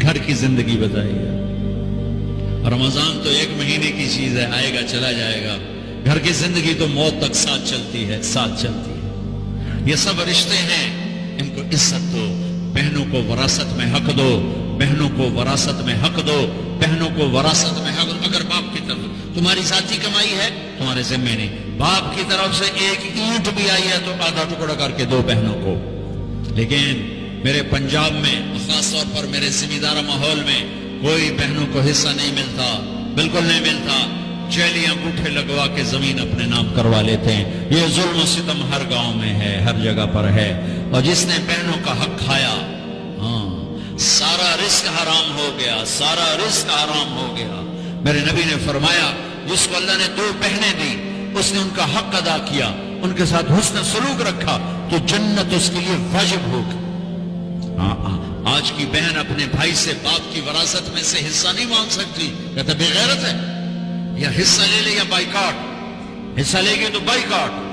گھر کی زندگی بتائیے. رمضان تو 1 مہینے کی چیز ہے، آئے گا چلا جائے گا. گھر کی زندگی تو موت تک ساتھ چلتی ہے، ساتھ چلتی ہے. یہ سب رشتے ہیں، ان کو عزت دو. بہنوں کو وراثت میں حق دو، بہنوں کو وراثت میں حق دو، بہنوں کو وراثت میں حق دو. اگر باپ کی طرف تمہاری ذاتی کمائی ہے تمہارے ذمہ نہیں، باپ کی طرف سے 1 اینٹ بھی آئی ہے تو آدھا ٹکڑا کر کے دو بہنوں کو. لیکن میرے پنجاب میں خاص طور پر میرے ذمہ دارہ ماحول میں کوئی بہنوں کو حصہ نہیں ملتا، بالکل نہیں ملتا. جیلی انگوٹھے لگوا کے زمین اپنے نام کروا لیتے ہیں. یہ ظلم و ستم ہر گاؤں میں ہے، ہر جگہ پر ہے. اور جس نے بہنوں کا حق کھایا، سارا رزق حرام ہو گیا، سارا رزق حرام ہو گیا. میرے نبی نے فرمایا جس کو اللہ نے 2 بہنیں دی، اس نے ان کا حق ادا کیا، ان کے ساتھ حسن سلوک رکھا تو جنت اس کے لیے واجب ہوگی. آج کی بہن اپنے بھائی سے باپ کی وراثت میں سے حصہ نہیں مانگ سکتی، کہتا بے غیرت ہے. یا حصہ لے لے یا بائیکاٹ. حصہ لے گی تو بائیکاٹ.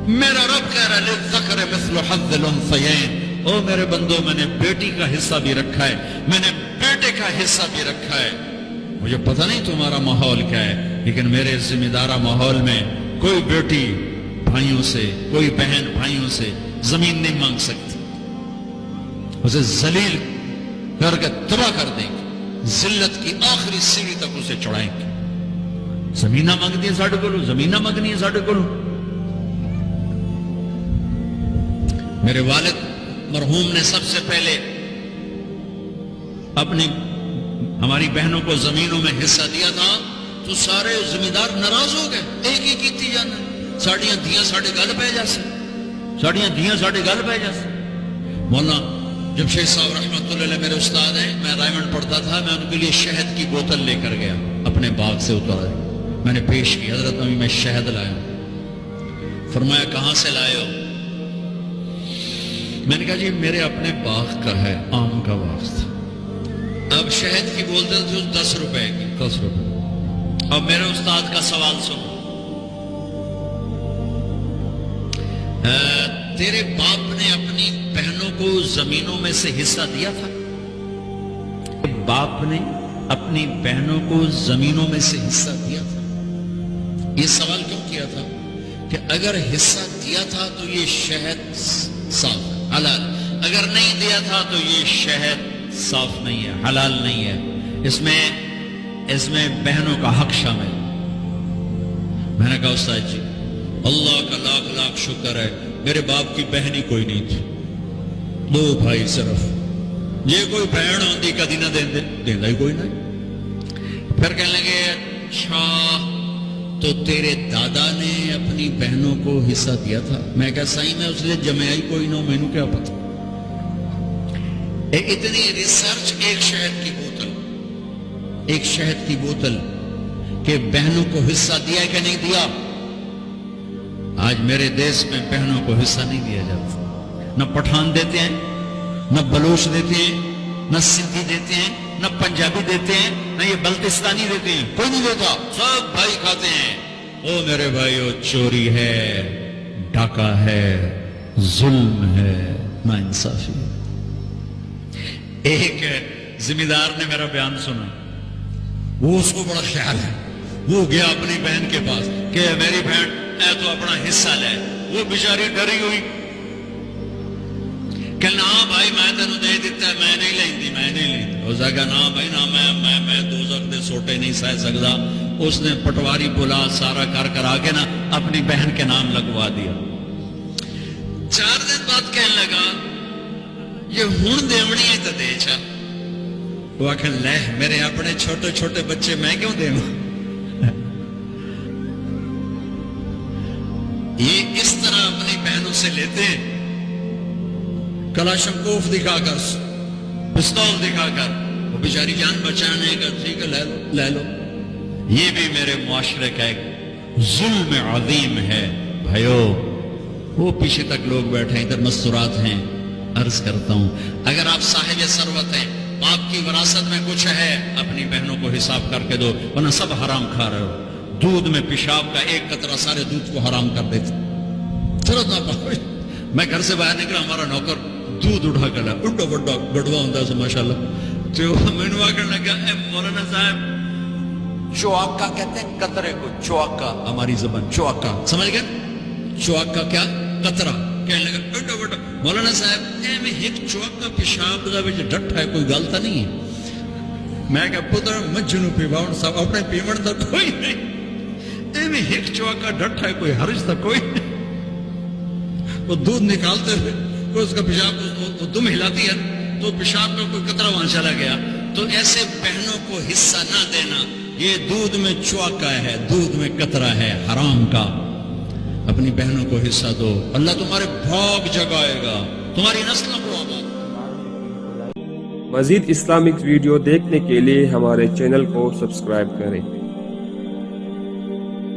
میرا رب کہہ رہا ہے للذکر مثل حظ الانثیین. او میرے بندو، میں نے بیٹی کا حصہ بھی رکھا ہے، میں نے بیٹے کا حصہ بھی رکھا ہے. مجھے پتہ نہیں تمہارا ماحول کیا ہے، لیکن میرے ذمہ دارہ ماحول میں کوئی بیٹی بھائیوں سے، کوئی بہن بھائیوں سے زمین نہیں مانگ سکتی. اسے ذلیل کر کے تباہ کر دیں گے، ذلت کی آخری سیڑھی تک اسے چڑھائیں گے. زمینہ مانگتی ہے ساڑھے کلو، زمینہ مانگنی ہے ساڑھے کلو. میرے والد مرحوم نے سب سے پہلے اپنی ہماری بہنوں کو زمینوں میں حصہ دیا تھا تو سارے ذمہ دار ناراض ہو گئے. ایک ہی کیتی جانا، ساڑیاں دیاں ساڑھے گل پہ جیسے، ساڑیاں دیاں ساڑھے گل پہ جیسے. مولانا جمشید صاحب رحمۃ اللہ علیہ میرے استاد ہیں، میں رائمنڈ پڑھتا تھا، میں ان کے لیے شہد کی بوتل لے کر گیا، اپنے باغ سے اتارا، میں نے پیش کی، حضرت میں شہد لایا. فرمایا کہاں سے لائے ہو؟ میں نے کہا جی میرے اپنے باغ کا ہے، آم کا باغ تھا. اب شہد کی بوتل تھی 10 روپے کی، 10 روپے. اب میرے استاد کا سوال سنو، تیرے باپ نے اپنی بہنوں کو زمینوں میں سے حصہ دیا تھا؟ باپ نے اپنی بہنوں کو زمینوں میں سے حصہ دیا تھا. یہ سوال کیوں کیا تھا کہ اگر حصہ دیا تھا تو یہ شہد صاف حلال، اگر نہیں دیا تھا تو یہ شہد صاف نہیں ہے، حلال نہیں ہے. اس میں بہنوں کا حق شامل. میں نے کہا استاد جی اللہ کا لاکھ لاکھ شکر ہے میرے باپ کی بہن ہی کوئی نہیں تھی، 2 بھائی صرف. یہ کوئی بہن ہوتی کدی نہ دینا ہی کوئی نہیں. پھر کہنے لگے اچھا تو تیرے دادا نے اپنی بہنوں کو حصہ دیا تھا؟ میں کہا صحیح میں اس لیے جمعہ ہی کوئی نہ، میں نے کیا پتا. اتنی ریسرچ ایک شہد کی بوتل، ایک شہد کی بوتل کہ بہنوں کو حصہ دیا کہ نہیں دیا. آج میرے دیش میں بہنوں کو حصہ نہیں دیا جاتا. نہ پٹھان دیتے ہیں، نہ بلوچ دیتے ہیں، نہ سندھی دیتے ہیں، نہ پنجابی دیتے ہیں، نہ یہ بلتستانی دیتے ہیں. کوئی نہیں دیتا، سب بھائی کھاتے ہیں. او میرے بھائیو، چوری ہے، ڈاکہ ہے، ظلم ہے، ناانصافی. ایک ذمہ دار نے میرا بیان سنا، وہ اس کو بڑا خیال ہے، وہ گیا اپنی بہن کے پاس کہ میری بہن اے تو اپنا حصہ لے. وہ بیچاری ڈری ہوئی، کہنا ہاں بھائی میں تینوں دے دیتا ہے، میں نہیں لیندی، میں نہیں لیندی. اس نے کہا نا بھائی نا، میں دوزخ دے سوٹے نہیں سہ سکتا. اس نے پٹواری بلا سارا کر آگے نا اپنی بہن کے نام لگوا دیا. 4 دن بعد کہنے لگا یہ ہون دیونی ہے تو دے چا. وہ آخر لے میرے اپنے چھوٹے چھوٹے بچے میں کیوں دے. یہ اس طرح اپنی بہنوں سے لیتے ہیں، کلاشنکوف دکھا کر، پستول دکھا کر. وہ بیچاری جان بچانے کا ٹھیک ہے لے لو. یہ بھی میرے معاشرے کا ایک ظلم عظیم ہے. بھائیو وہ پیچھے تک لوگ بیٹھے ہیں، ادھر مستورات ہیں. عرض کرتا ہوں اگر آپ صاحب ثروت ہیں، باپ کی وراثت میں کچھ ہے، اپنی بہنوں کو حساب کر کے دو، ورنہ سب حرام کھا رہے ہو. دودھ میں پیشاب کا ایک قطرہ سارے دودھ کو حرام کر دیتے. چلو میں گھر سے باہر نکلا، ہمارا نوکر دودھ اٹھا کر لایا, اڈا بڑا گڑوا ہوتا ہے ماشاءاللہ. تو میں نے آ کر لگا اے مولانا صاحب چواکا کہتے ہیں قطرے کو, چواکا ہماری زبان چواکا سمجھ گئے, چواکا کیا قطرہ. کہنے لگا اڈا بڑا مولانا صاحب اے میں ایک چواکا پیشاب دا وچ ڈٹھا ہے, کوئی غلطہ نہیں ہے. میں کہا پتر مجھنو پیواؤن صاحب اپنے پیمن دا کوئی نہیں, اے میں ایک چواکا ڈٹھا ہے, کوئی حرج تا کوئی نہیں. وہ دودھ نکالتے ہوئے کوئی اس کا پیشاب دم ہلاتی ہے تو پیشاب کا کوئی قطرہ وہاں چلا گیا. تو ایسے بہنوں کو حصہ نہ دینا, یہ دودھ میں چواکا ہے, دودھ میں قطرہ ہے حرام کا. اپنی بہنوں کو حصہ دو, اللہ تمہارے بھاگ جگائے گا, تمہاری نسلوں کو آباد. مزید اسلامک ویڈیو دیکھنے کے لیے ہمارے چینل کو سبسکرائب کریں.